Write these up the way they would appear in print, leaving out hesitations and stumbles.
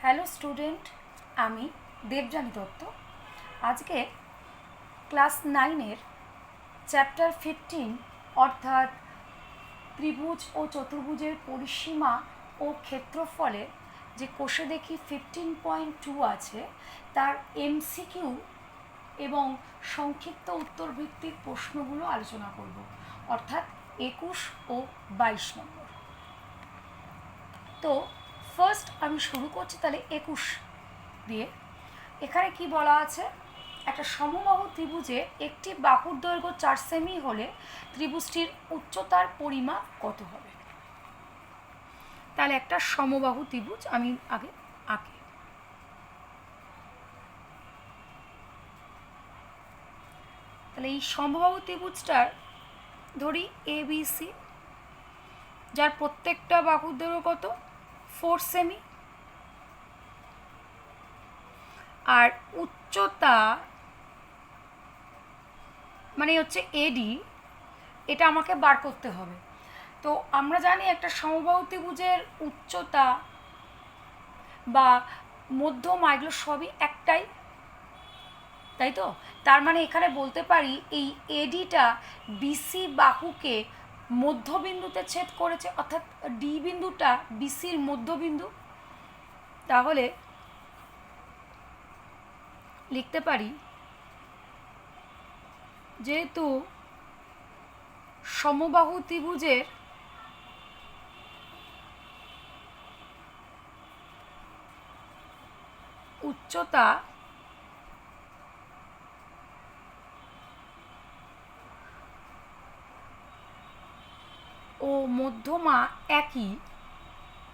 Hello student, আমি দেবযানী দত্ত। আজকে class 9-এর chapter 15 অর্থাৎ ত্রিভুজ ও চতুর্ভুজের পরিসীমা ও ক্ষেত্রফলে যে কোষে দেখি 15.2 আছে তার এমসিকিউ এবং সংক্ষিপ্ত উত্তর ভিত্তিক প্রশ্নগুলো আলোচনা করব, অর্থাৎ 21 ও 22 নম্বর। তো ফার্স্ট আমি শুরু করছি তাহলে 21 দিয়ে। এখানে কি বলা আছে, একটা সমবাহু ত্রিভুজে একটি বাহুর দৈর্ঘ্য 4 সেমি হলে ত্রিভুজটির উচ্চতার পরিমাপ কত হবে। তাহলে একটা সমবাহু ত্রিভুজ আমি আগে আঁকি। তাহলে এই সমবাহু ত্রিভুজটার ধরি ABC, যার প্রত্যেকটা বাহুর দৈর্ঘ্য কত 4 সেমি, আর উচ্চতা মানে হচ্ছে এডি, এটা আমাকে বার করতে হবে। তো আমরা জানি একটা সমবাহু ত্রিভুজের উচ্চতা বা মধ্যমা এগুলো সবই একটাই, তাই তো। তার মানে এখানে বলতে পারি এই এডিটা বিসি বাহুকে মধ্যবিন্দুতে ছেদ করেছে, অর্থাৎ ডি বিন্দুটা বিসির মধ্যবিন্দু। তাহলে লিখতে পারি যেহেতু সমবাহু ত্রিভুজের উচ্চতা ও মধ্যমা একই,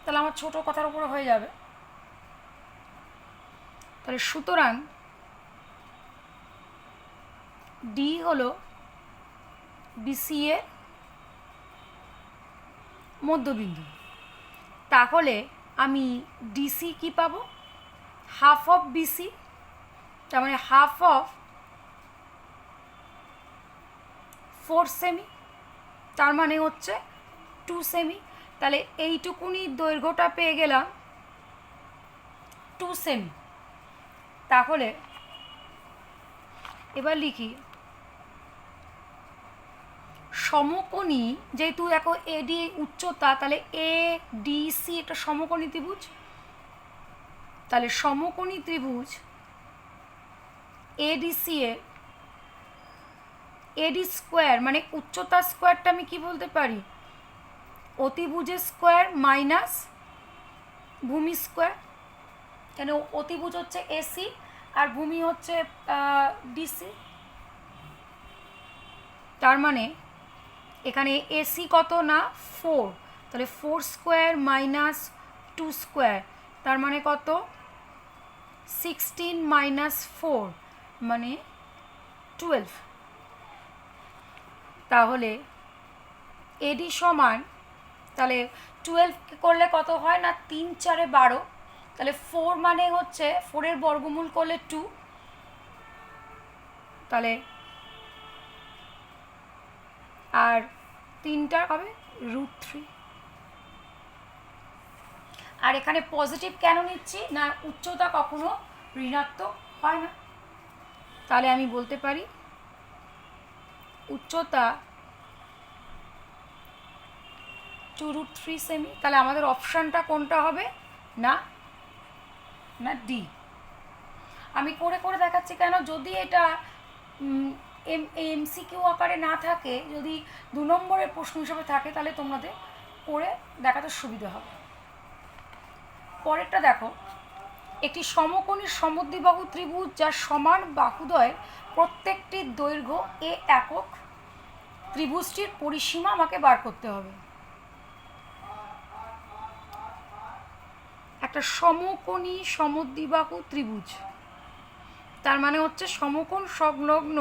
তাহলে আমার ছোট কথার উপরে হয়ে যাবে। তাহলে সুতরাং ডি হলো বিসি এর মধ্যবিন্দু। তাহলে আমি ডিসি কি পাবো, হাফ অফ বিসি, তার মানে হাফ অফ 4 সেমি, তার মানে হচ্ছে 2 সেমি। তাহলে এইটুকুনি দৈর্ঘ্যটা পেয়ে গেলাম 2 সেমি। তাহলে এবার লিখি সমকোণী, যেহেতু দেখো এডি উচ্চতা, তাহলে এ ডিসি একটা সমকোণী ত্রিভুজ। তাহলে সমকোণী ত্রিভুজ এডিসি এর এডি স্কোয়ার মানে উচ্চতা স্কোয়ারটা আমি কি বলতে পারি, অতিভুজের স্কোয়ার মাইনাস ভূমি স্কোয়ার। কেন অতিভুজ হচ্ছে এসি আর ভূমি হচ্ছে ডিসি। তার মানে এখানে এসি কত না 4, তাহলে 4 স্কোয়ার মাইনাস 2 স্কোয়ার, তার মানে কত 16 মাইনাস 4 মানে 12। তাহলে এডি সমান, তাহলে 12 করলে কত হয় না 3 4 12, তাহলে 4 মানে হচ্ছে 4-এর বর্গমূল করলে 2, তাহলে আর 3টা হবে √3। আর এখানে পজিটিভ কেন নিচ্ছি না, উচ্চতা কখনো ঋণাত্মক হয় না। তাহলে আমি বলতে পারি উচ্চতা 2√3 সেমি। তাহলে আমাদের অপশানটা কোনটা হবে না না ডি। আমি করে করে দেখাচ্ছি কেন, যদি এটা এমসিকিউ আকারে না থাকে, যদি 2 নম্বরের প্রশ্ন হিসেবে থাকে, তাহলে তোমাদের করে দেখাতে সুবিধা হবে। পরেরটা দেখো, একটি সমকোণী সমদ্বিবাহু ত্রিভুজ যার সমান বাহুদ্বয়ের প্রত্যেকটির দৈর্ঘ্য এ একক, ত্রিভুজটির পরিসীমা আমাকে বার করতে হবে। একটা সমকোণী সমদ্বিবাহু ত্রিভুজ, তার মানে হচ্ছে সমকোণ সংলগ্ন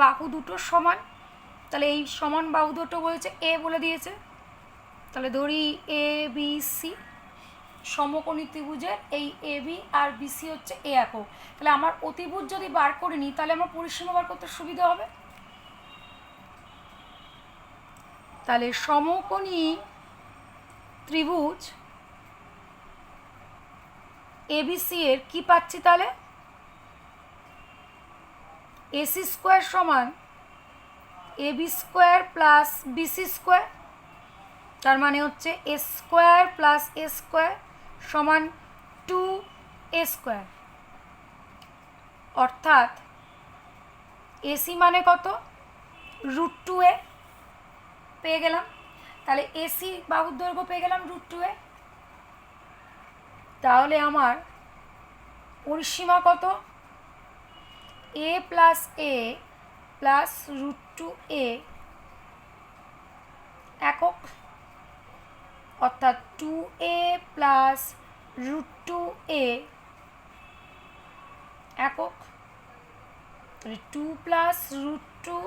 বাহু দুটো সমান। তাহলে এই সমান বাহু দুটো বলেছে এ বলে দিয়েছে, তাহলে ধরি এ বি সি, সমকোণী ত্রিভুজের এই এ বি আর বিসি হচ্ছে এ একক। তাহলে আমার অতিভুজ যদি বার করে নিই তাহলে আমার পরিসীমা বার করতে সুবিধা হবে। তাহলে সমকোণী ত্রিভুজ এবিসি এর কি পাচ্ছি তাহলে? এসি স্কোয়ার সমান AB square plus BC square, তার মানে হচ্ছে A square plus A square সমান 2a স্কোয়ার, অর্থাৎ এসি মানে কত? √2a পেয়ে গেলাম। তাহলে এসি বাহুর দৈর্ঘ্য পেয়ে গেলাম √2a। তাহলে আমার পরিসীমা কত? a plus a plus √2a একক, অর্থাৎ 2a প্লাস √2a একক। 2 প্লাস √2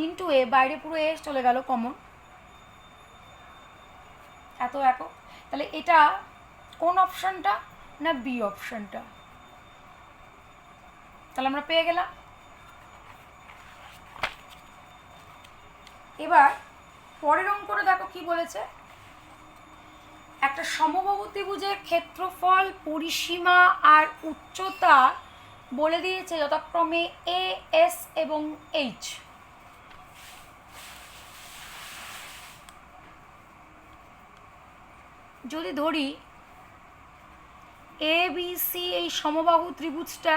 ইন্টু এ, বাইরে পুরো এ চলে গেল কমন, এত একক। তাহলে এটা কোন অপশানটা? না বি অপশানটা। তাহলে আমরা পেয়ে গেলাম। এবার পরের অঙ্কটা দেখো কি বলেছে। একটা সমবাহু ত্রিভুজের ক্ষেত্রফল, পরিসীমা আর উচ্চতা বলে দিয়েছে যথাক্রমে এ, এস এবং এইচ। যদি ধরি এ বি সি এই সমবাহু ত্রিভুজটা,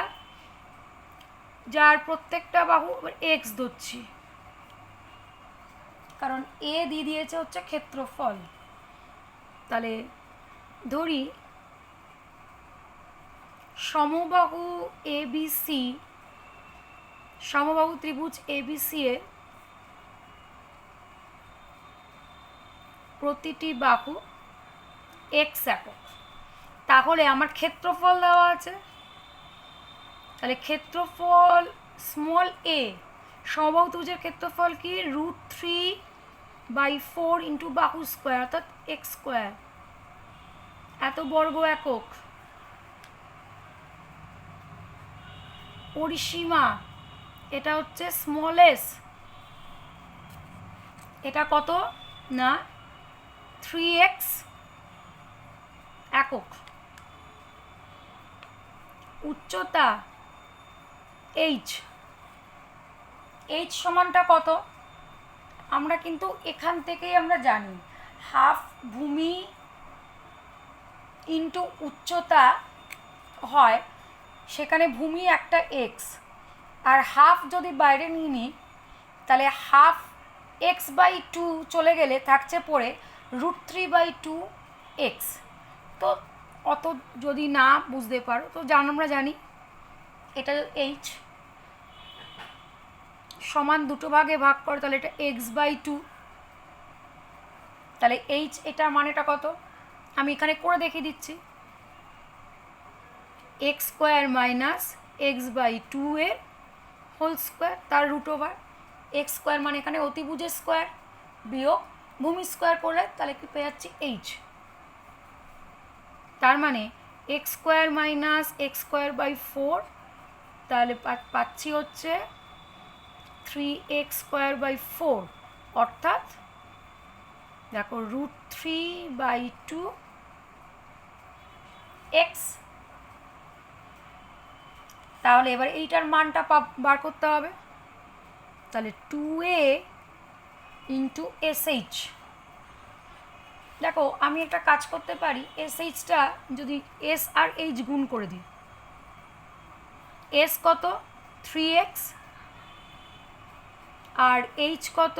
যার প্রত্যেকটা বাহু এক্স ধরছি, কারণ এ দিয়ে দিয়েছে হচ্ছে ক্ষেত্রফল। তাহলে ধরি সমবাহু এবিসি, সমবাহু ত্রিভুজ এবিসি এর প্রতিটি বাহু এক্স একক। তাহলে আমার ক্ষেত্রফল দেওয়া আছে, তাহলে ক্ষেত্রফল স্মল এ, সমবাহু ত্রিভুজের ক্ষেত্রফল কি? √3/4 ইন্টু বাহু স্কোয়ার, অর্থাৎ এক্স স্কোয়ার, এত বর্গ একক। পরিসীমা এটা হচ্ছে স্মল এস, এটা কত? না 3x একক। উচ্চতা এইচ, এইচ সমানটা কত? আমরা কিন্তু এখান থেকেই আমরা জানি, হাফ ভূমি ইন্টু উচ্চতা হয়, সেখানে ভূমি একটা এক্স, আর হাফ যদি বাইরে নিয়ে নিই তাহলে হাফ x/2 চলে গেলে থাকছে পড়ে √3/2x। তো অত যদি না বুঝতে পারো তো আমরা জানি এটা এইচ সমান দুটো ভাগে ভাগ করে, তাহলে এটা x/2। তাহলে এইচ এটা মানেটা কত? আমি এখানে করে দেখিয়ে দিচ্ছি, এক্স স্কোয়ার মাইনাস x/2 এর হোল স্কোয়ার তার √ওভার। এক্স স্কোয়ার মানে এখানে অতিভুজের স্কোয়ার বিয়োগ ভূমি স্কোয়ার করলে তাহলে কি পেয়ে যাচ্ছি? এইচ। তার মানে এক্স স্কোয়ার মাইনাস x²/4, তাহলে পাচ্ছি হচ্ছে 3x²/4, অর্থাৎ দেখো √3/2x। তাহলে এবার এইটার মানটা বার করতে হবে। তাহলে 2a ইন্টু SH। দেখো আমি একটা কাজ করতে পারি, SHটা যদি S আর H গুণ করে দিই, S কত? 3x, আর H কত?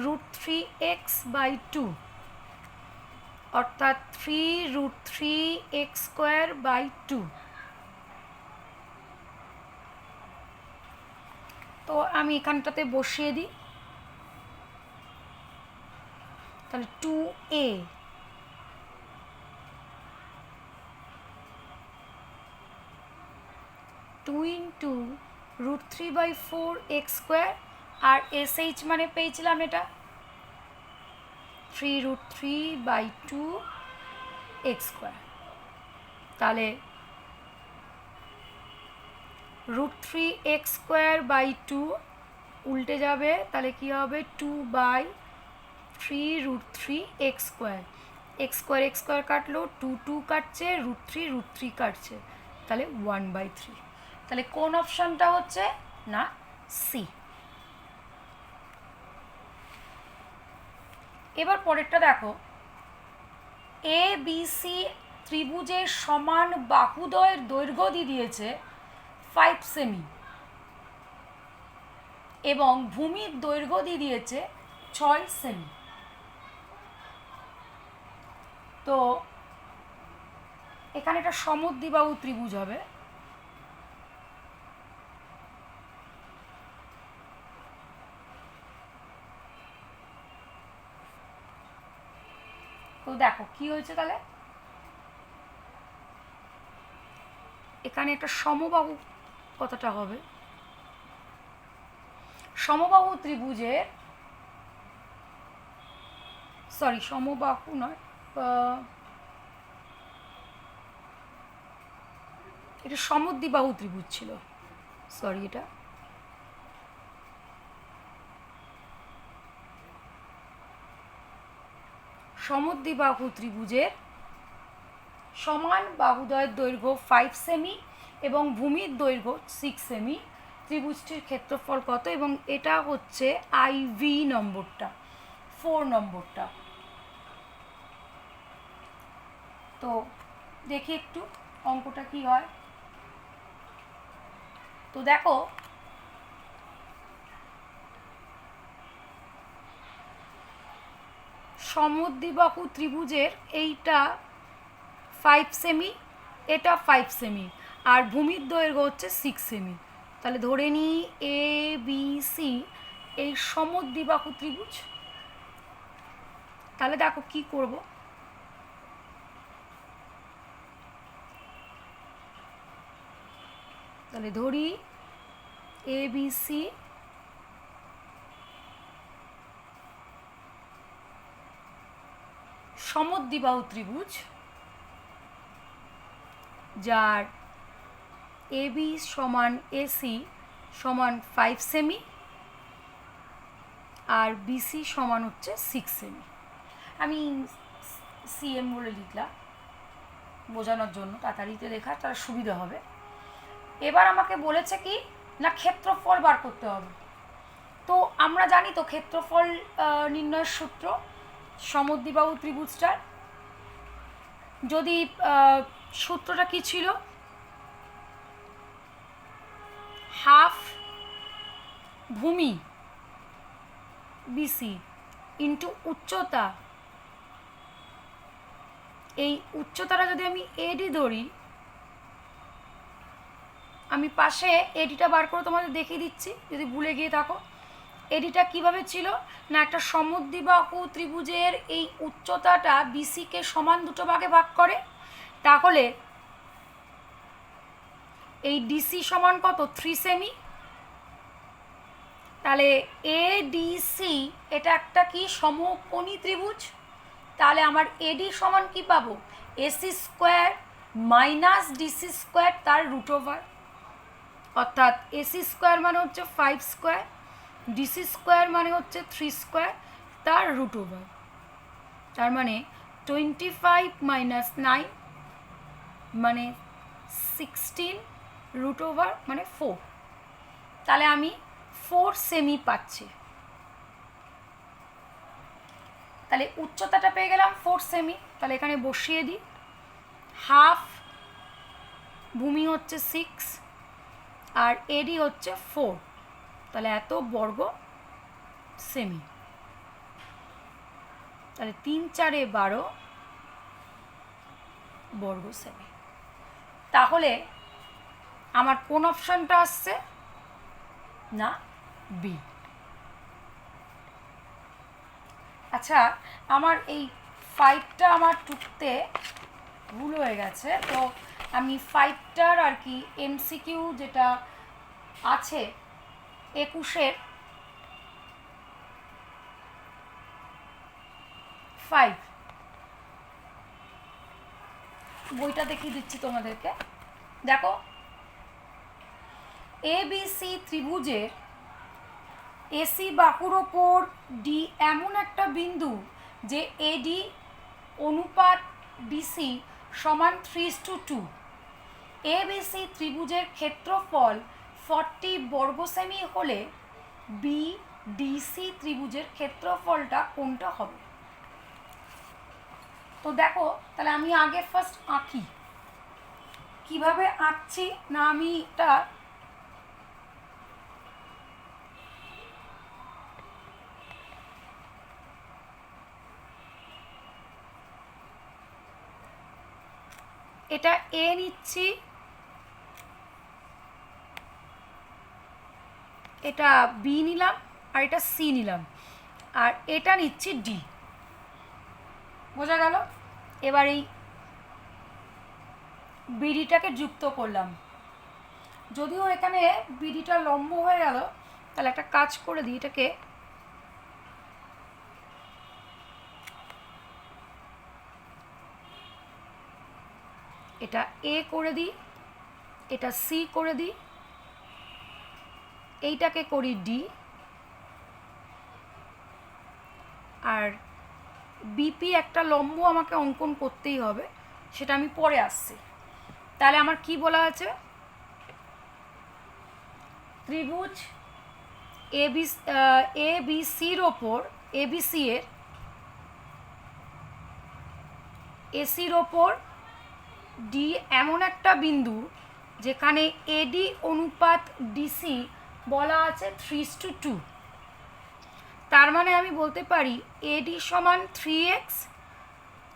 √3x/2, অর্থাৎ 3√3x²/2। তো আমি এখানটাতে বসিয়ে দিই, তাহলে 2a ইন্টু √3/4x², আর SH মানে পেয়েছিলাম এটা 3√3/2x²। তাহলে √3x²/2 উল্টে যাবে, তাহলে কি হবে? 2/3√3x²। এক্স স্কোয়ার কাটলো, 2 কাটছে, √3 কাটছে, তাহলে 1/3। তাহলে কোন অপশানটা হচ্ছে না সি। এবার পরেরটা দেখো, এ বি সি ত্রিভুজের সমান বাহুদ্বয়ের দৈর্ঘ্য দিয়ে দিয়েছে 5 সেমি এবং ভূমির দৈর্ঘ্য দিয়ে দিয়েছে 6 সেমি। তো এখানে একটা সমদ্বিবাহু ত্রিভুজ হবে। তো দেখো কি হয়েছে, তাহলে এখানে একটা সমবাহু কতটা হবে, সমবাহু ত্রিভুজের, সরি সমবাহু নয়, এটা সমদ্বিবাহু ত্রিভুজ ছিল, সরি এটা সমদ্বিবাহু ত্রিভুজের সমান বাহুদ্বয়ের দৈর্ঘ্য 5 সেমি এবং ভূমির দৈর্ঘ্য 6 সেমি। ত্রিভুজটির ক্ষেত্রফল কত, এবং এটা হচ্ছে IV নম্বরটা, 4 নম্বরটা। তো দেখি একটু অঙ্কটা কি হয়। তো দেখো সমদ্বিবাহু ত্রিভুজের এইটা 5 সেমি, এটা 5 সেমি, আর ভূমির দৈর্ঘ্য হচ্ছে 6 সেমি। তাহলে ধরে নিই এ বি সি এই সমদ্বিবাহু ত্রিভুজ। তাহলে দেখো কি করব, তাহলে ধরি এ বি সি সমদ্বিবাহু ত্রিভুজ, যার AB সমান AC সমান 5 সেমি আর BC সমান হচ্ছে 6 সেমি। আমি CM বলে লিখলাম বোঝানোর জন্য, তাড়াতাড়িতে লেখা তার সুবিধা হবে। এবার আমাকে বলেছে কি না ক্ষেত্রফল বার করতে হবে। তো আমরা জানি তো ক্ষেত্রফল নির্ণয়ের সূত্র সমদ্বিবাহু ত্রিভুজটার, যদি সূত্রটা কি ছিল, হাফ ভূমি BC ইন্টু উচ্চতা, এই উচ্চতাটা যদি আমি AD ধরি, আমি পাশে এডিটা বার করে তোমাদের দেখিয়ে দিচ্ছি যদি ভুলে গিয়ে থাকো। এডিটা কিভাবে ছিল না, একটা সমদ্বিবাহু ত্রিভুজের এই উচ্চতাটা বিসিকে সমান দুটো ভাগে ভাগ করে, তাহলে এই ডিসি সমান কত 3 সেমি। তাহলে ADC এটা একটা কি সমকোণী ত্রিভুজ, তাহলে আমার AD সমান কি পাবো, AC square minus DC square তার √, অর্থাৎ AC স্কোয়ার মানে হচ্ছে 5 স্কোয়ার, DC স্কোয়ার মানে হচ্ছে 3 স্কোয়ার তার √, তার মানে 25 মাইনাস 9 মানে 16 √, মানে 4। তাহলে আমি 4 সেমি পাচ্ছি। তাহলে উচ্চতাটা পেয়ে গেলাম 4 সেমি। তাহলে এখানে বসিয়ে দিই, হাফ ভূমি হচ্ছে 6 আর এডি হচ্ছে 4, তাহলে এত বর্গ সেমি। তাহলে 3 4 12 বর্গ সেমি। তাহলে আমার কোন অপশানটা আসছে না বি। আচ্ছা, আমার এই 5টা আমার টুকতে ভুল হয়ে গেছে, তো আমি 5টার আর কি MCQ যেটা আছে 21-এর 5 বইটা দেখিয়ে দিচ্ছি তোমাদেরকে। দেখো ABC ত্রিভুজের AC বাহুর ওপর D এমন একটা বিন্দু যে AD অনুপাত ডিসি সমান 3:2। এবিসি ত্রিভুজের ক্ষেত্রফল 40 বর্গ সেমি হলে বিডিসি ত্রিভুজের ক্ষেত্রফলটা কোনটা হবে? তো দেখো, তাহলে আমি আগে ফার্স্ট আঁকি। কিভাবে আঁকছি না, আমি এটা এ নিচ্ছি, এটা বি নিলাম, আর এটা সি নিলাম, আর এটা নিচ্ছি ডি। বোঝা গেল? এবার এই বিডিটাকে যুক্ত করলাম। যদিও এখানে বিডিটা লম্ব হয়ে গেল, তাহলে একটা কাজ করে দিই, এটাকে এটা এ করে দিই, এটা সি করে দিই, এইটাকে করি ডি, আর বিপি একটা লম্ব আমাকে অঙ্কন করতেই হবে, সেটা আমি পরে আসছি। তাহলে আমার কি বলা আছে? ত্রিভুজ এবিসির ওপর, এবিসি এর এসির ওপর ডি এমন একটা বিন্দু যেখানে এডি অনুপাত ডিসি বলা আছে 3:2। তার মানে আমি বলতে পারি এডি সমান 3x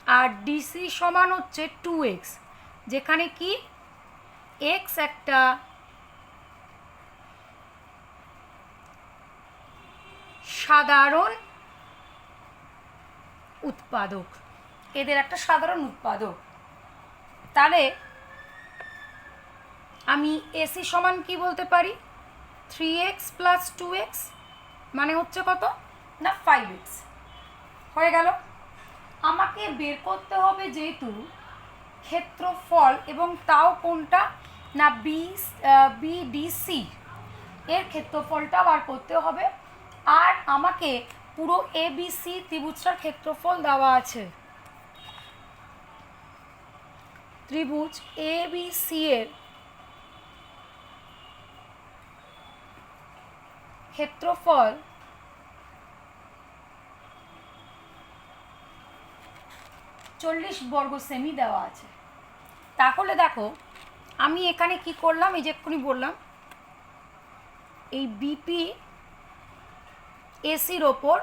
আর ডিসি সমান হচ্ছে 2x, যেখানে কি x একটা সাধারণ উৎপাদক, এদের একটা সাধারণ উৎপাদক। তাহলে আমি এসি সমান কি বলতে পারি? 3x প্লাস 2x মানে হচ্ছে কত না 5x। হয়ে গেল। আমাকে বের করতে হবে যেহেতু ক্ষেত্রফল, এবং তাও কোনটা না বিডিসি এর ক্ষেত্রফলটা বার করতে হবে। আর আমাকে পুরো এবিসি ত্রিভুজটার ক্ষেত্রফল দেওয়া আছে। ত্রিভুজ এবিসি এর ক্ষেত্রফল 40 বর্গ সেমি দেওয়া আছে। তাহলে দেখো, আমি এখানে কি করলাম, এই যে এক্ষুনি বললাম, এই বিপি এসির ওপর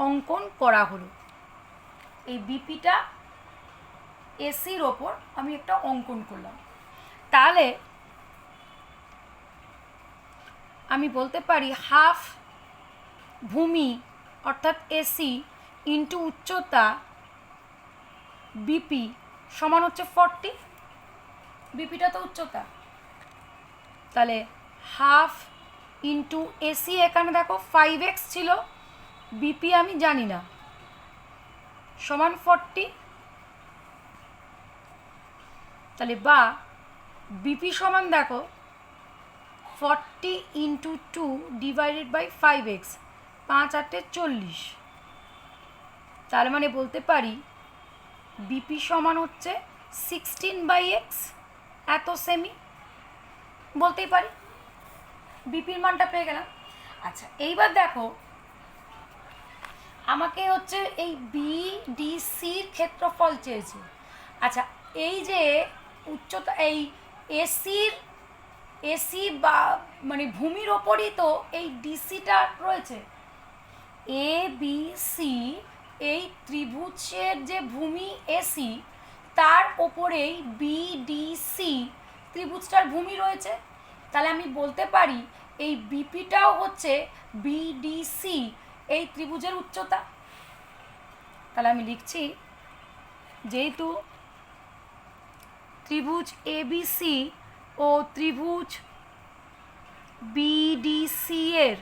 অঙ্কন করা হলো। এই বিপিটা এসির ওপর আমি একটা অঙ্কন করলাম। তাহলে আমি বলতে পারি হাফ ভূমি অর্থাৎ এসি ইন্টু উচ্চতা বিপি সমান হচ্ছে 40। বিপিটা তো উচ্চতা, তাহলে হাফ ইন্টু এসি, এখানে দেখো 5x ছিল, বিপি আমি জানি না, সমান 40। তাহলে বা বিপি সমান দেখো 40 ইন্টু 2 ডিভাইডেড বাই 5x, 5 8 40। তার মানে বলতে পারি বিপি সমান হচ্ছে 16/x, এত সেমি বলতেই পারি। বিপির মানটা পেয়ে গেলাম। আচ্ছা, এইবার দেখো, আমাকে হচ্ছে এই বিডিসির ক্ষেত্রফল চেয়েছে। আচ্ছা, এই যে উচ্চতা, এই এসি বা মানে ভূমির ওপরই তো এই ডিসিটা রয়েছে। এ বি সি এই ত্রিভুজের যে ভূমি এসি, তার ওপরেই বিডিসি ত্রিভুজটার ভূমি রয়েছে। তাহলে আমি বলতে পারি এই বিপিটাও হচ্ছে বিডিসি এই ত্রিভুজের উচ্চতা। তাহলে আমি লিখছি, যেহেতু ত্রিভুজ এবিসি ও ত্রিভুজ বিডিসি এর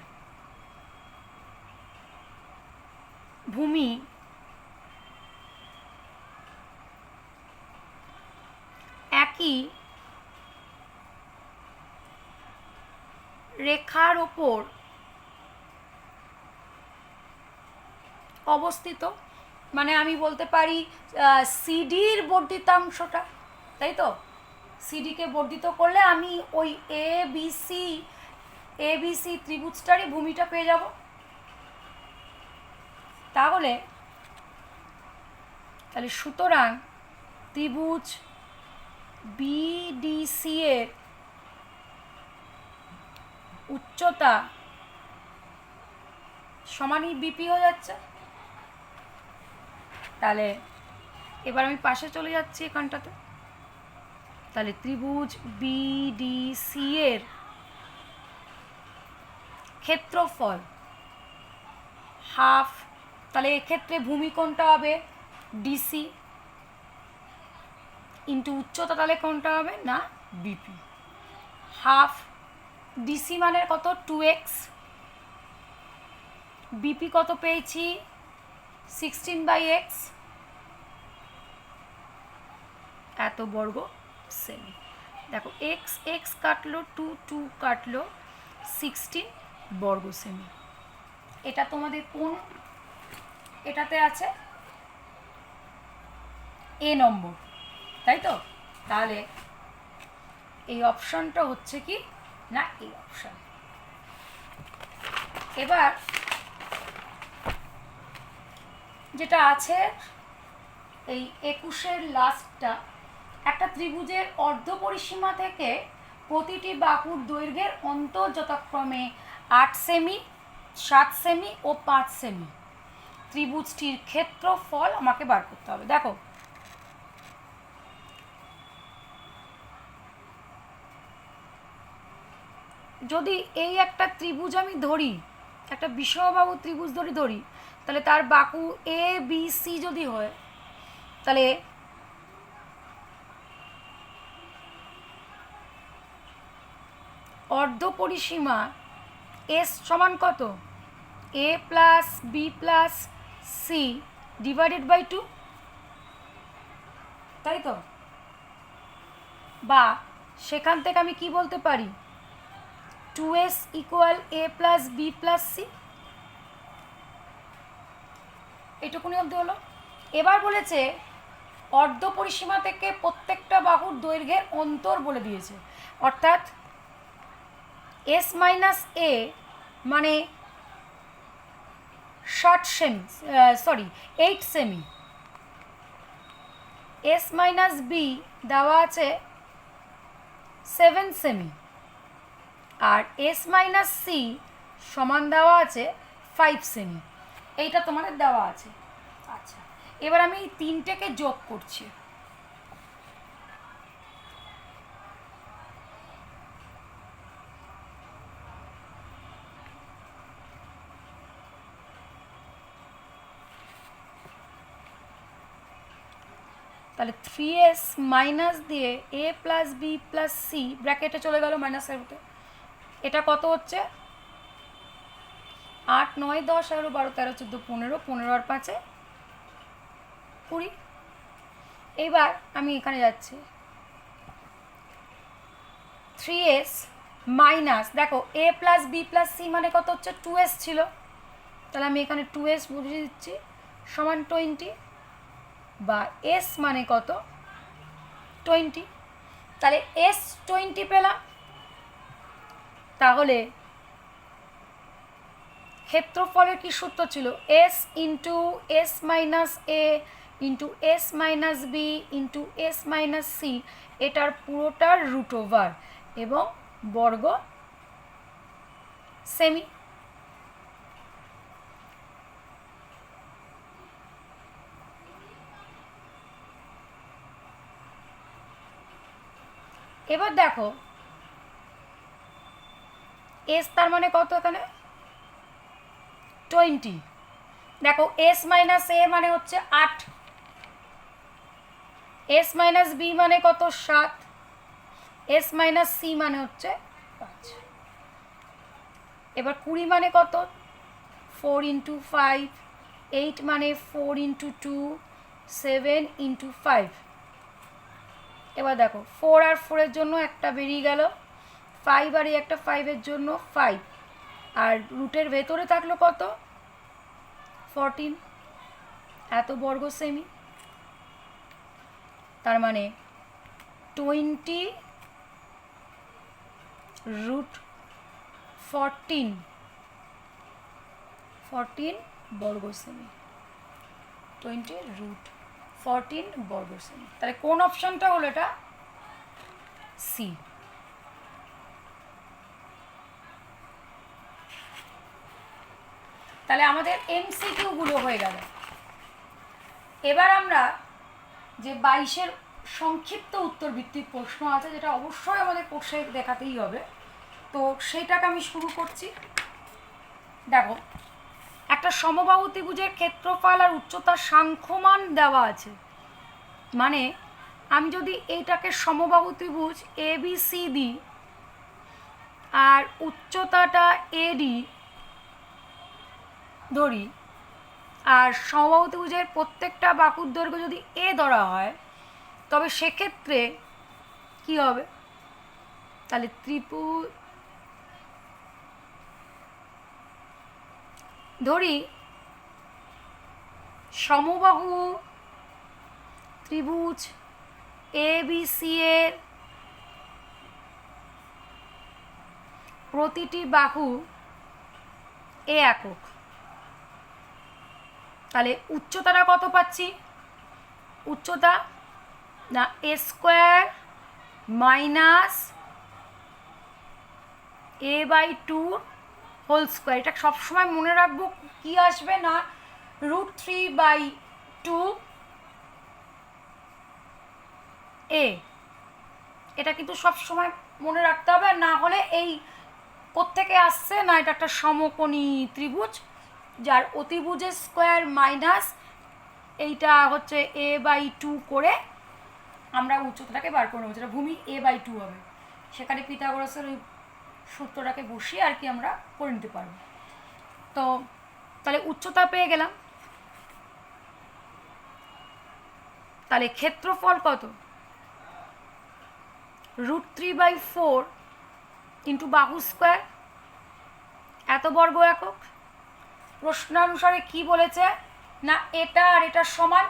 ভূমি একই রেখার ওপর অবস্থিত, মানে আমি বলতে পারি সিডির বর্ধিতাংশটা, তাই তো? সিডিকে বর্ধিত করলে আমি ওই এবিসি ত্রিভুজটারই ভূমিটা পেয়ে যাব। তাহলে সুতরাং ত্রিভুজ বিডিসি এর উচ্চতা সমানই বিপি হয়ে যাচ্ছে। তাহলে এবার আমি পাশে চলে যাচ্ছি এখানটাতে। তাহলে ত্রিভুজ বিডিসি এর ক্ষেত্রফল হাফ, তাহলে এক্ষেত্রে ভূমি কোনটা হবে? ডিসি ইন্টু উচ্চতা, তাহলে কোনটা হবে না বিপি। হাফ ডিসি মানে কত? 2x, বিপি কত পেয়েছি? 16/x, এত বর্গ সেমি। দেখো এক্স এক্স কাটলো, 2 কাটলো, 16 বর্গ সেমি। এটা তোমাদের কোন এটাতে আছে? এ নম্বর, তাই তো? তাহলে এই অপশনটা হচ্ছে কি না এই অপশন। এবার যেটা আছে এই 21-এর লাস্টটা, একটা ত্রিভুজের অর্ধপরিসীমা থেকে প্রতিটি বাহুর দৈর্ঘ্যের অন্তর যথাক্রমে 8 সেমি, 7 সেমি ও 5 সেমি। ত্রিভুজটির ক্ষেত্রফল আমাকে বার করতে হবে। দেখো যদি এই একটা ত্রিভুজ আমি ধরি, একটা বিষমবাহু ত্রিভুজ ধরি, তাহলে তার বাহু এ বি সি যদি হয়, তাহলে অর্ধপরিসীমা এস সমান কত? A plus B plus C divided by 2, তাই তো? বা সেখান থেকে আমি কি বলতে পারি? 2s ইকুয়াল এ প্লাস বি প্লাস সি। এটুকুনি অবধি হলো। এবার বলেছে অর্ধপরিসীমা থেকে প্রত্যেকটা বাহুর দৈর্ঘ্যের অন্তর বলে দিয়েছে, অর্থাৎ এস মাইনাস এ মানে 8 সেমি, এস মাইনাস বি দেওয়া আছে 7 সেমি, আর এস মাইনাস সি সমান দেওয়া আছে 5 সেমি। এইটা তোমাদের দেওয়া আছে। আচ্ছা, এবার আমি এই তিনটেকে যোগ করছি। তাহলে 3s মাইনাস দিয়ে এ প্লাস বি প্লাস সি ব্র্যাকেটে চলে গেল মাইনাসের মধ্যে। এটা কত হচ্ছে? 8, 9, 10, 11, 12, 13, 14, 15, 15 আর 5 20। এইবার আমি এখানে যাচ্ছি 3s মাইনাস, দেখো এ প্লাস বি প্লাস সি মানে কত হচ্ছে? 2s ছিল, তাহলে আমি এখানে 2s বুঝিয়ে দিচ্ছি সমান 20, বা এস মানে কত? 20। তাহলে এস 20 পেলাম। তাহলে ক্ষেত্রফলের কি সূত্র ছিল? S into S minus A into S minus B into S minus C, এটার পুরোটার রুট ওভার এবং বর্গ সেমি। এবার দেখো এস তার মানে কত? এখানে 20। দেখো এস মাইনাস এ মানে হচ্ছে 8, এস মাইনাস বি মানে কত? 7, এস মাইনাস সি মানে হচ্ছে 5। এবার 20 মানে কত? 4 ইন্টু 5, 8 মানে 4 ইন্টু 2, 7 ইন্টু 5। এবার দেখো 4 আর 4-এর জন্য একটা বেরিয়ে গেল, 5 আর এই একটা 5-এর জন্য 5, আর রুটের ভেতরে থাকলো কত? 14। এত বর্গ সেমি, তার মানে 20√14 বর্গ সেমি, 20√14 বর্গ সেমি। তাহলে কোন অপশনটা হলো এটা? সি। তাহলে আমাদের এমসিকিউ গুলো হয়ে গেল। এবার আমরা যে 22-এর সংক্ষিপ্ত উত্তর ভিত্তিক প্রশ্ন আছে, যেটা অবশ্যই আমাদের কোর্সে দেখাতেই হবে, তো সেইটাকে আমি শুরু করছি। দেখো, একটা সমবাহু ত্রিভুজের ক্ষেত্রফল আর উচ্চতার সাংখ্যমান দেওয়া আছে। মানে আমি যদি এইটাকে সমবাহু ত্রিভুজ ABC দিই আর উচ্চতাটা AD ধরি, আর সমবাহু ত্রিভুজের প্রত্যেকটা বাহুর দৈর্ঘ্য যদি A ধরা হয়, তবে সেক্ষেত্রে কি হবে? তাহলে ধরি সমবাহু ত্রিভুজ ABC এর প্রতিটি বাহু A একক। তাহলে উচ্চতাটা কত পাচ্ছি? উচ্চতা না A² minus A/2 whole square. এটা সবসময় মনে রাখবো, কি আসবে না √3/2 A। এটা কিন্তু সবসময় মনে রাখতে হবে, না হলে এই কোত্থেকে আসছে না, এটা একটা সমকোণী ত্রিভুজ যার অতিভুজের স্কোয়ার মাইনাস এইটা হচ্ছে A/2 করে আমরা উচ্চতাটাকে বার করে নেবো, যেটা ভূমি A/2 হবে। সেখানে পিথাগোরাসের ওই সূত্রটাকে বসিয়ে আর কি আমরা করে নিতে পারবো। তো তাহলে উচ্চতা পেয়ে গেলাম। তাহলে ক্ষেত্রফল কত? √3/4 ইন্টু বাহু স্কোয়ার, এত বর্গ একক। প্রশ্নানুসারে কি বলেছে না এটা আর এটা সমান।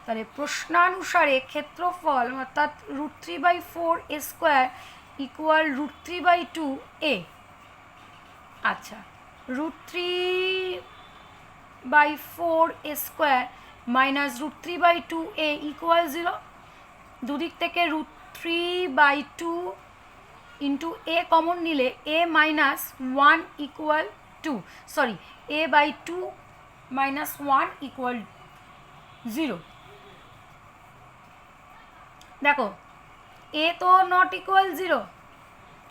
তাহলে প্রশ্নানুসারে ক্ষেত্রফল অর্থাৎ √3/4 A² ইকুয়াল √3/2 A। আচ্ছা, √3/4 A² মাইনাস √3/2 A ইকুয়াল 0। দুদিক থেকে √3/2 ইন্টু A কমন নিলে A minus 1 equal 2, sorry A/2 minus 1 equal 0। দেখো, A তো নট ইকুয়াল 0,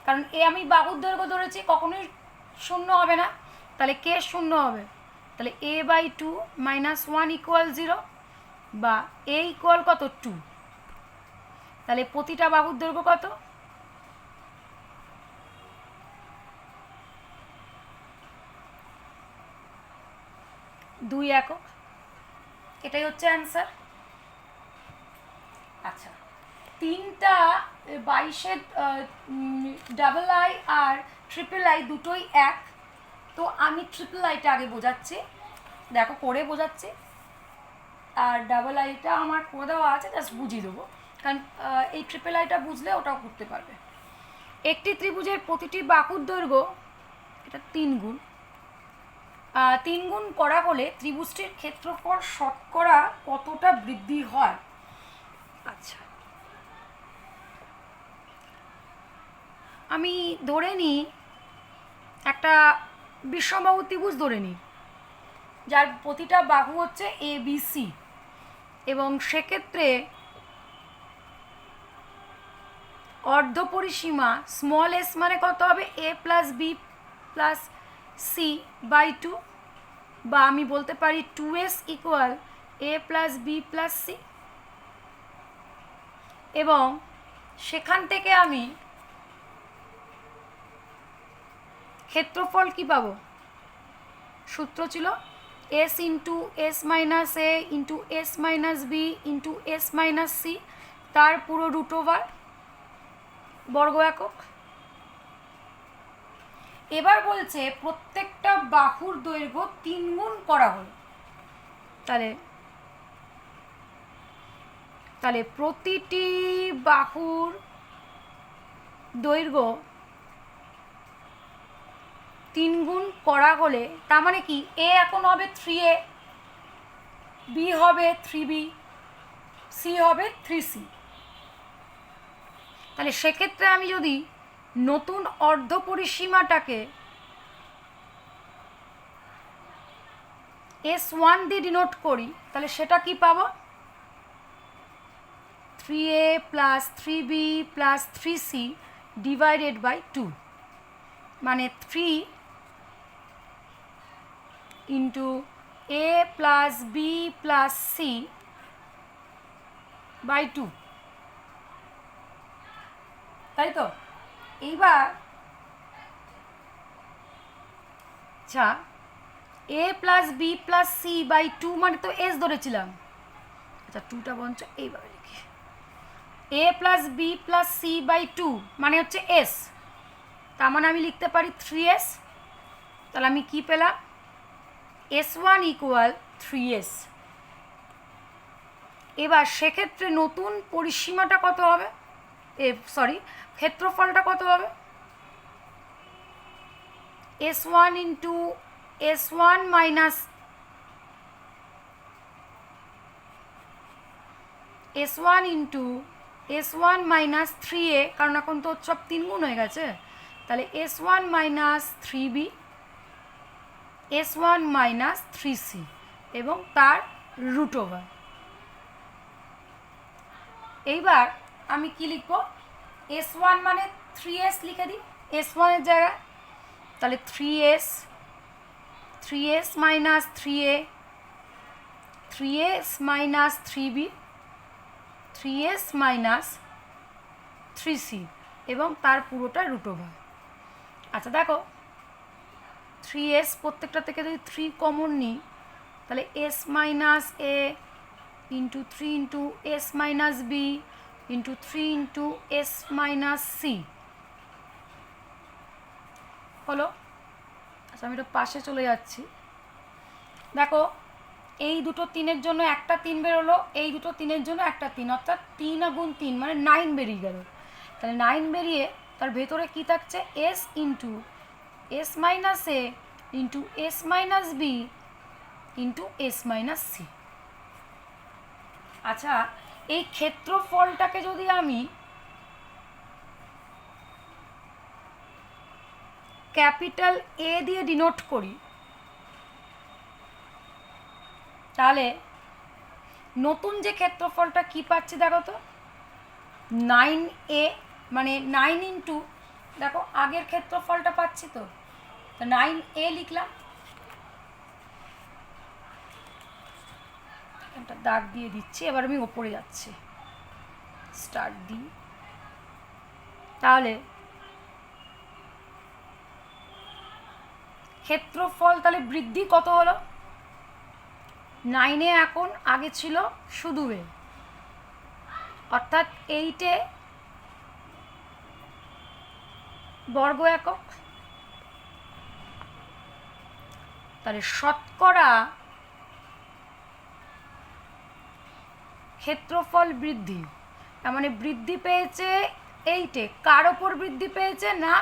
কারণ A আমি বাহুর দৈর্ঘ্য ধরেছি, কখনোই শূন্য হবে না। তাহলে কে শূন্য হবে? তাহলে A/2 মাইনাস 1 ইকুয়াল 0 বা A ইকুয়াল কত? 2। তাহলে প্রতিটা বাহুর দৈর্ঘ্য কত? 2 একক। এটাই হচ্ছে অ্যান্সার। আচ্ছা, তিনটা 22-এর ডাবল-আই আর ট্রিপল-আই দুটোই এক। তো আমি ট্রিপল-আইটা আগে বোঝাচ্ছি, দেখো করে বোঝাচ্ছি, আর ডাবল-আইটা আমার করে দেওয়া আছে, জাস্ট বুঝিয়ে দেবো, কারণ এই ট্রিপল-আইটা বুঝলে ওটাও করতে পারবে। একটি ত্রিভুজের প্রতিটি বাহুর দৈর্ঘ্য এটা 3 গুণ, 3 গুণ করা হলে ত্রিভুজটির ক্ষেত্রফল শতকরা কতটা বৃদ্ধি হয়? আচ্ছা, আমি ধরে নিই একটা বিষমবাহু ত্রিভুজ ধরে নিই, যার প্রতিটা বাহু হচ্ছে ABC, এবং সেক্ষেত্রে অর্ধপরিসীমা স্মল s মানে কত হবে? A+B+C/2, বা আমি বলতে পারি 2s ইকুয়াল A+B+C। এবং সেখান থেকে আমি ক্ষেত্রফল কি পাবো? সূত্র ছিল S into S minus A into S minus B into S minus C, তার পুরো √/বর্গ একক। এবার বলছে প্রত্যেকটা বাহুর দৈর্ঘ্য 3 গুণ করা হলো। তাহলে প্রতিটি বাহুর দৈর্ঘ্য 3 গুণ করা হলে তার মানে কি, এ এখন হবে 3a, বি হবে 3b, সি হবে 3c। তাহলে সেক্ষেত্রে আমি যদি নতুন অর্ধ পরিসীমাটাকে S1 দিয়ে ডিনোট করি, তাহলে সেটা কি পাবো? 3a plus 3b plus 3c divided by 2, মানে 3 into a plus b plus c by 2, তাই তো? এইবার আচ্ছা, a plus b plus c by 2 মানে তো s ধরেছিলাম। আচ্ছা, 2টা বঞ্চ এইভাবে লিখি, a plus b plus c by 2 মানে হচ্ছে s, তার মানে আমি লিখতে পারি 3s। তাহলে আমি কি পেলাম? S1 equal 3s। এবার সেক্ষেত্রে নতুন পরিসীমাটা কত হবে, ক্ষেত্রফলটা কত হবে? S1 into S1 minus S1 into S1 minus 3a, কারণ এখন তো সব 3 গুণ হয়ে গেছে। তাহলে S1 minus 3b, S1 minus 3c এবং তার রুট ওভার। এইবার আমি কি লিখব? S1 মানে 3s লিখে দিই S1 এর জায়গায়। তাহলে 3s minus 3a, 3s minus 3b, 3s minus 3c এবং তার পুরোটা রুট ওভার। আচ্ছা দেখো, 3s প্রত্যেকটা থেকে যদি 3 কমন নিই, তাহলে s minus a into 3 into s minus b into 3 into s minus c হলো। আচ্ছা, আমি এটা পাশে চলে যাচ্ছি। দেখো, এই দুটো 3-এর জন্য একটা 3 বেরোলো, এই দুটো 3-এর জন্য একটা 3, অর্থাৎ 3 গুণ 3 মানে 9 বেরিয়ে গেল। তাহলে 9 বেরিয়ে তার ভেতরে কি থাকছে? s into s minus a into s minus b into s minus c। আচ্ছা, এই ক্ষেত্রফলটাকে যদি আমি ক্যাপিটাল A দিয়ে ডিনোট করি, তাহলে নতুন যে ক্ষেত্রফলটা কি পাচ্ছি দেখো তো, 9a, মানে 9 ইন্টু, দেখো আগের ক্ষেত্রফলটা পাচ্ছি তো 9a লিখলাম, একটা দাগ দিয়ে দিচ্ছি। এবার আমি ওপরে যাচ্ছি, স্টার্ট দিই। তাহলে ক্ষেত্রফল তাহলে বৃদ্ধি কত হলো? 9-এ এখন আগে ছিল শুধু a, অর্থাৎ 8-এ বর্গ একক। তাহলে শতকরা ক্ষেত্রফল বৃদ্ধি, তার মানে বৃদ্ধি পেয়েছে 8-এ। কার ওপর বৃদ্ধি পেয়েছে? না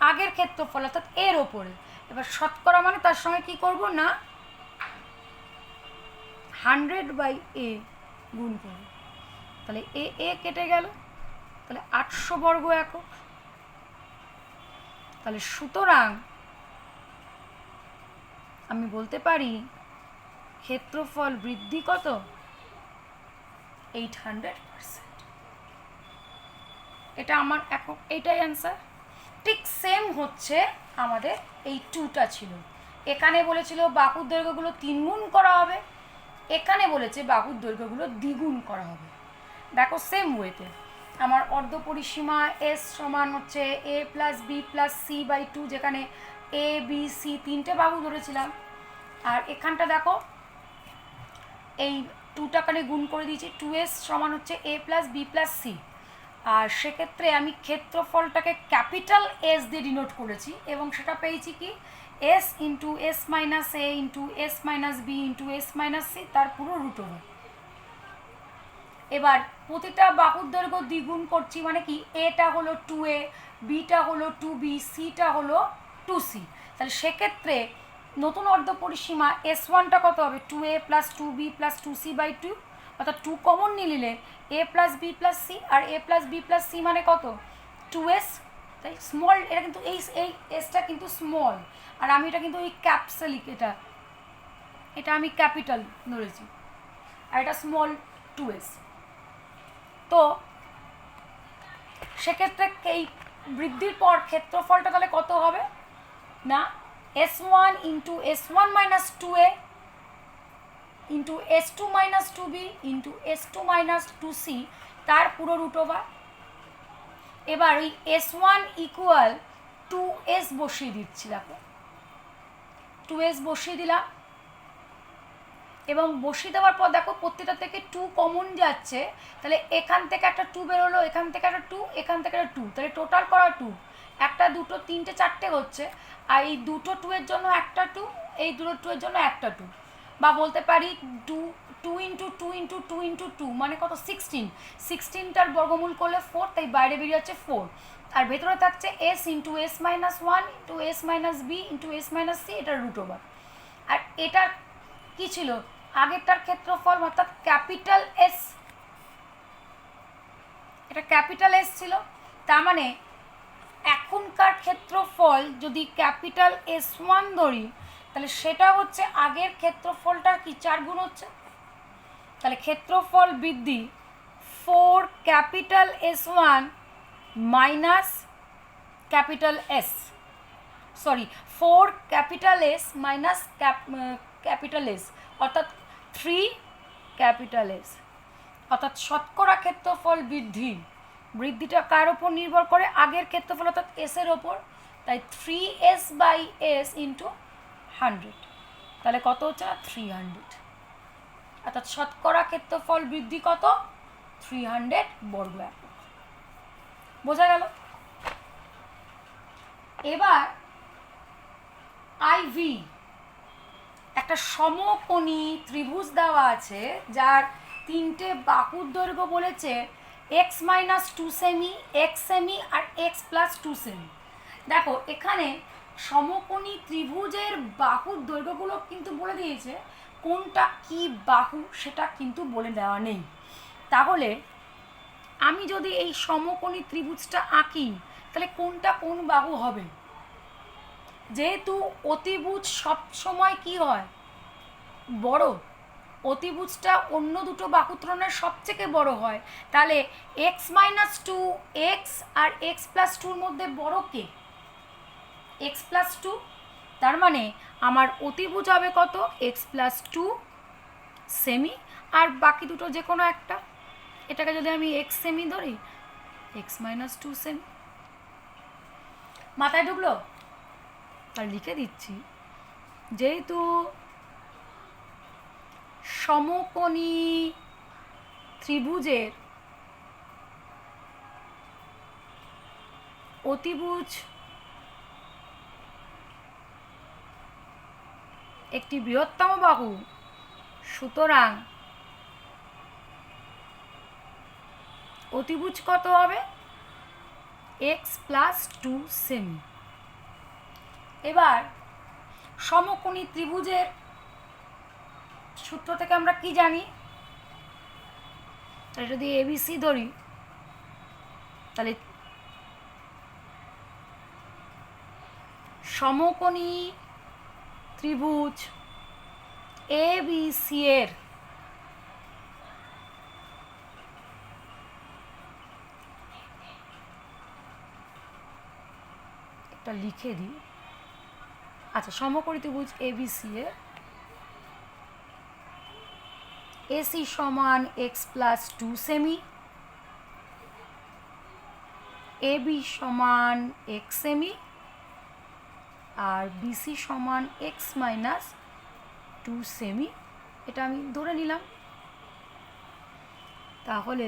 আগের ক্ষেত্রফল অর্থাৎ এর ওপরে। এবার শতকরা মানে তার সঙ্গে কি করব না 100/a গুণ করব। তাহলে এ কেটে গেল, তাহলে 800 বর্গ একক। তাহলে সুতরাং আমি বলতে পারি ক্ষেত্রফল বৃদ্ধি কত? 800%। এটা আমার এখন এইটাই অ্যান্সার। ঠিক সেম হচ্ছে আমাদের এই 2টা ছিল। এখানে বলেছিল বাহুর দৈর্ঘ্যগুলো 3 গুণ করা হবে, এখানে বলেছে বাহুর দৈর্ঘ্যগুলো দ্বিগুণ করা হবে। দেখো সেম ওয়েতে আমার অর্ধ পরিসীমা s সমান হচ্ছে a plus B plus C by 2, যেখানে a b c 3টে বাহু ধরেছিলাম। আর এখানটা দেখো এই 2টাখানে গুণ করে দিয়েছি, 2s সমান হচ্ছে a plus B plus C. আর সেক্ষেত্রে আমি ক্ষেত্রফলটাকে ক্যাপিটাল এস দিয়ে ডিনোট করেছি এবং সেটা পেয়েছি কি S into S minus A into S minus B into S minus C তার পুরো রুট ওভার। এবার প্রতিটা বাহুর দৈর্ঘ্য দ্বিগুণ করছি, মানে কি এটা হলো 2a, বিটা হলো 2b, সিটা হলো 2c। তাহলে সেক্ষেত্রে নতুন অর্ধপরিসীমা S1টা কত হবে 2a plus 2b plus 2c by 2, অর্থাৎ 2 কমন নিয়ে নিলে a plus B plus C, আর a plus B plus C মানে কত 2s। তাই স্মল, এটা কিন্তু এই এসটা কিন্তু স্মল, আর আমি এটা কিন্তু এই ক্যাপসালিক, এটা আমি ক্যাপিটাল ধরেছি, আর এটা স্মল 2s। তো সেক্ষেত্রে এই বৃদ্ধির পর ক্ষেত্রফলটা তাহলে কত হবে না S1 into S1 minus 2a into S2 minus 2b into S2 minus 2c তার পুরো রুট ওভার। এবার ওই S1 ইকুয়াল 2s বসিয়ে দিচ্ছি, দেখো 2s বসিয়ে দিলাম এবং বসিয়ে দেওয়ার পর দেখো প্রত্যেকটা থেকে 2 কমন যাচ্ছে, তাহলে এখান থেকে একটা 2 বেরোলো, এখান থেকে একটা 2, এখান থেকে একটা 2, তাহলে টোটাল করা 2, একটা দুটো তিনটে চারটে হচ্ছে, আর এই দুটো 2 এর জন্য একটা 2, এই দুটো 2 এর জন্য একটা 2, বা বলতে পারি 2 ইন্টু 2 ইন্টু 2 ইন্টু 2 মানে কত 16টার বর্গমূল করলে 4, তাই বাইরে বেরিয়ে যাচ্ছে 4, আর ভেতরে থাকছে s into S minus 1 into S minus B into S minus C, এটার রুট ওভার। আর এটা কি ছিল আগেরটার ক্ষেত্রফল, অর্থাৎ ক্যাপিটাল এস, এটা ক্যাপিটাল এস ছিল, তার মানে এখনকার ক্ষেত্রফল যদি ক্যাপিটাল S1 ধরি তাহলে সেটা হচ্ছে আগের ক্ষেত্রফলটার কি 4 গুণ হচ্ছে। তাহলে ক্ষেত্রফল বৃদ্ধি 4 capital S1 minus capital S, sorry 4 capital S minus capital S, অর্থাৎ 3 ক্যাপিটাল এস, অর্থাৎ শতকরা ক্ষেত্রফল বৃদ্ধিটা কার ওপর নির্ভর করে আগের ক্ষেত্রফল অর্থাৎ এসের ওপর, তাই 3s বাই এস ইন্টু 100, তাহলে কত হচ্ছে না 300, অর্থাৎ শতকরা ক্ষেত্রফল বৃদ্ধি কত 300 বর্গ একক। বোঝা গেল? এবার IV একটা সমকোণী ত্রিভুজ দেওয়া আছে যার 3টে বাহুর দৈর্ঘ্য বলেছে x মাইনাস 2 সেমি, x সেমি আর x প্লাস 2 সেমি। দেখো এখানে সমকোণী ত্রিভুজের বাহুর দৈর্ঘ্যগুলো কিন্তু বলে দিয়েছে, কোনটা কি বাহু সেটা কিন্তু বলে দেওয়া নেই। তাহলে আমি যদি এই সমকোণী ত্রিভুজটা আঁকি তাহলে কোনটা কোন বাহু হবে, যেহেতু অতিভুজ সবসময় কি হয় বড়, অতিভুজটা অন্য দুটো বাহুর তুলনায় সবথেকে বড় হয়, তাহলে x মাইনাস 2 এক্স আর x প্লাস 2-র মধ্যে বড় কে x প্লাস 2, তার মানে আমার অতিভুজ হবে কত x প্লাস 2 সেমি, আর বাকি দুটো যে কোনো একটা, এটাকে যদি আমি x সেমি ধরি x মাইনাস 2 সেমি। মাথায় ঢুকলো? আর লিখে দিচ্ছি, যেহেতু সমকোণী ত্রিভুজের অতিভুজ একটি বৃহত্তম বাহু, সুতরাং অতিভুজ কত হবে x প্লাস 2 সেমি। এবার সমকোণী ত্রিভুজের সূত্র থেকে আমরা কি জানি, তাহলে যদি ABC ধরি তাহলে সমকোণী ত্রিভুজ ABC এর একটা লিখে দিই, আচ্ছা সমকোণী ত্রিভুজ ABC এর AC সমান x প্লাস 2 সেমি, AB সমান x সেমি, আর BC সমান x মাইনাস 2 সেমি, এটা আমি ধরে নিলাম। তাহলে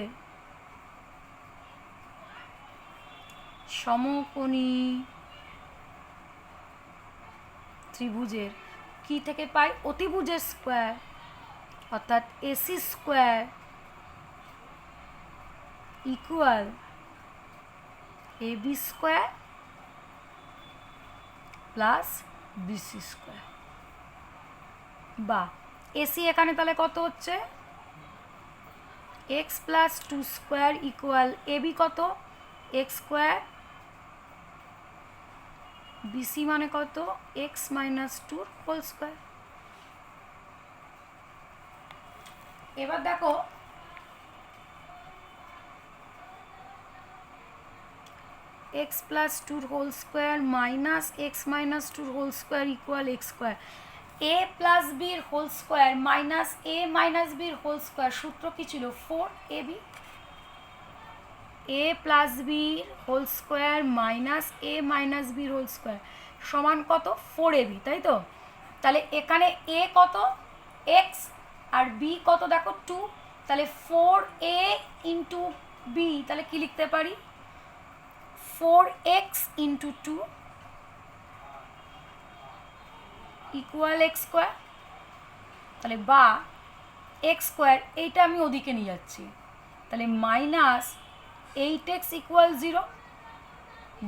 সমকোণী ত্রিভুজের কি থেকে পাই? অতিভুজের স্কোয়ার, অর্থাৎ AC square equal AB square plus BC square. বা এসি এখানে তাহলে কত হচ্ছে? X plus two square equal AB কত? এক্স স্কোয়ার, বিসি মানে কত? এক্স মাইনাস টুর হোল স্কোয়ার। এবার দেখো এক্স প্লাস টুর whole square minus x minus টুর whole square equal X square. A plus বির whole square minus A minus বির হোল স্কোয়ার, সূত্র কি ছিল? 4ab। এ প্লাস বির whole square minus A minus বির হোল স্কোয়ার সমান কত? 4ab, তাই তো? তাহলে এখানে এ কত? এক্স, আর বি কত দেখো? 2। তাহলে 4a ইন্টু বি, তাহলে কি লিখতে পারি? 4x into 2 equal X square. তাহলে বা এক্স স্কোয়ার, এইটা আমি ওদিকে নিয়ে যাচ্ছি, তাহলে মাইনাস 8x ইকুয়াল 0,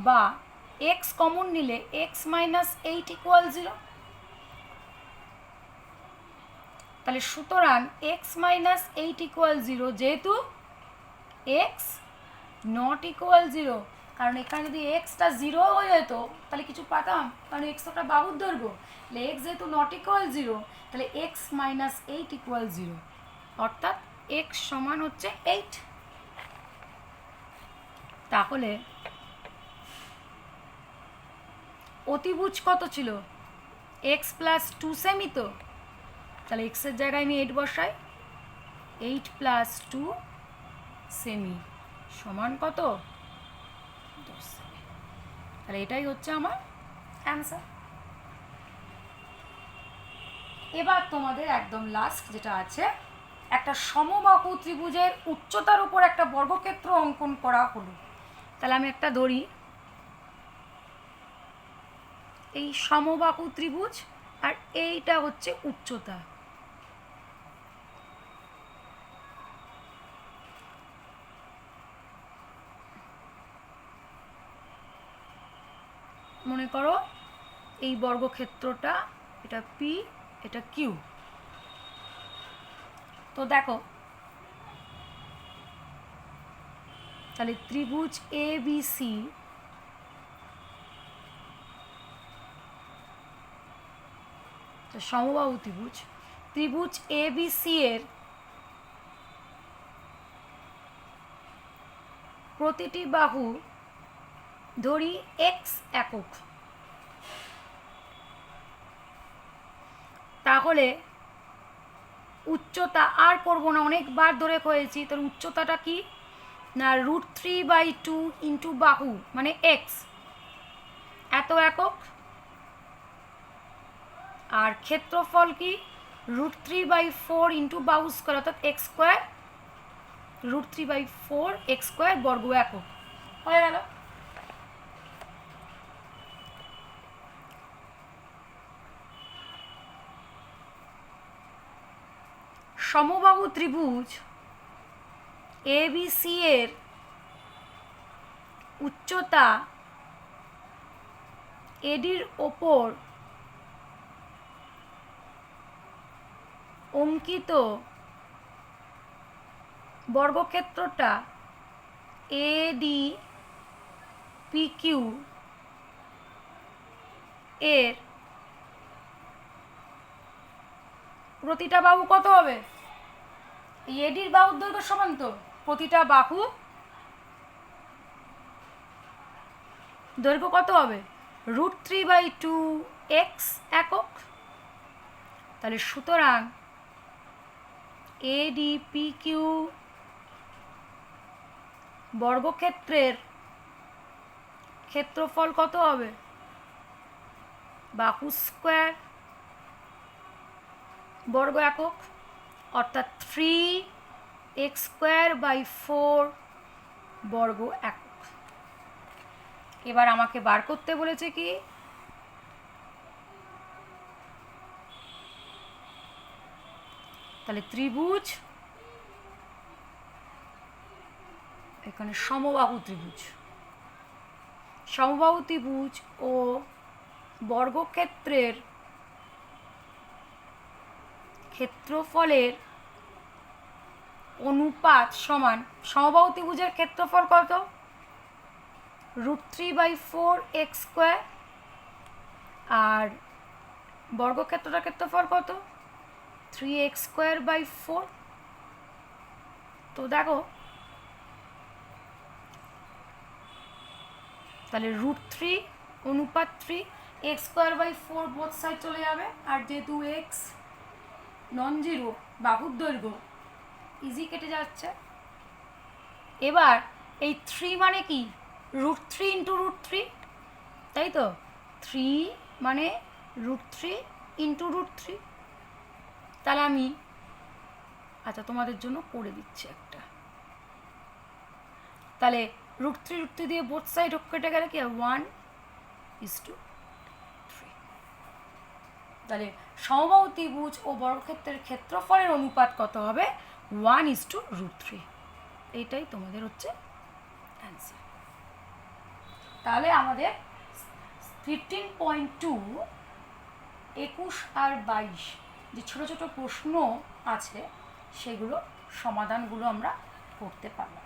বা এক্স কমন নিলে এক্স মাইনাস 8 ইকুয়াল 0। তাহলে সুতরাং এক্স মাইনাস 8 ইকুয়াল 0, যেহেতু এক্স নট ইকুয়াল 0, কারণ এখানে যদি এক্সটা 0 হয়ে যেত তাহলে কিছু পাতাম, কারণ এক্স ওটা বাহুর দৈর্ঘ্য। তাহলে এক্স যেহেতু নট ইকুয়াল 0, তাহলে এক্স মাইনাস 8 ইকুয়াল 0, অর্থাৎ এক্স সমান হচ্ছে 8। তাহলে অতিভুজ কত ছিল? এক্স প্লাস 2 সেমি, তো তাহলে এক্সের জায়গায় আমি 8 বসাই। 8 প্লাস 2 সেমি সমান কত? 10 সেমি। তাহলে এটাই হচ্ছে আমার অ্যান্সার। এবার তোমাদের একদম লাস্ট যেটা আছে, একটা সমবাহু ত্রিভুজের উচ্চতার উপর একটা বর্গক্ষেত্র অঙ্কন করা হলো। তাহলে আমি একটা ধরি, এই সমবাহু ত্রিভুজ আর এইটা হচ্ছে উচ্চতা। মনে করো এই বর্গক্ষেত্রটা, এটা পি, এটা কিউ। তো দেখো তাহলে ত্রিভুজ এ বি সি, সমবাহু ত্রিভুজ, ত্রিভুজ এ বি সি এর প্রতিটি বাহু ধরি এক্স একক। তাহলে উচ্চতা আর করবো না, অনেকবার ধরে করেছি। তাহলে উচ্চতাটা কি না, √3/2 ইন্টু বাহু মানে এক্স, এত একক। আর ক্ষেত্রফল কি, √3/4 ইন্টু বাহু স্কোয়ার, অর্থাৎ এক্স স্কোয়ার, √3/4 এক্স স্কোয়ার বর্গ একক। হয়ে গেল। সমবাহু ত্রিভুজ এ বি সি এর উচ্চতা এডির ওপর অঙ্কিত বর্গক্ষেত্রটা এডি পি কিউ এর প্রতিটা বাহু কত হবে? এডির বাহুর দৈর্ঘ্য সমান, তো প্রতিটা বাহু দৈর্ঘ্য কত হবে? √3/2 এক্স একক। তাহলে সুতরাং এডি পি কিউ বর্গক্ষেত্রের ক্ষেত্রফল কত হবে? বাহু স্কোয়ার বর্গ একক, অর্থাৎ 3x² / 4 বর্গ একক। এবার আমাকে বার করতে বলেছে কি, তাহলে ত্রিভুজ, এখানে সমবাহু ত্রিভুজ, সমবাহু ত্রিভুজ ও বর্গক্ষেত্রের ক্ষেত্রফলের অনুপাত সমান, সমবাহু ত্রিভুজের ক্ষেত্রফল কত, √3/4x², আর বর্গক্ষেত্রটার ক্ষেত্রফল কত, 3x²/4। তো দেখো তাহলে √3 অনুপাত 3, x²/4 বোথ সাইড চলে যাবে, আর যেহেতু x নন জিরো, বাহুর দৈর্ঘ্য ইজি কেটে যাচ্ছে। এবার এই 3 মানে কি, √3 × √3, তাই তো, 3 মানে √3 × √3। তাহলে আমি আচ্ছা তোমাদের জন্য করে দিচ্ছি একটা, তাহলে √3 দিয়ে বোথ সাইড কেটে গেলে কি 1:3। তাহলে সমবাহু ত্রিভুজ ও বর্গক্ষেত্রের ক্ষেত্রফলের অনুপাত কত হবে, 1:√3। এইটাই তোমাদের হচ্ছে অ্যান্সার। তাহলে আমাদের 15.2 21 আর 22 যে ছোট ছোট প্রশ্ন আছে সেগুলো সমাধানগুলো আমরা করতে পারলাম।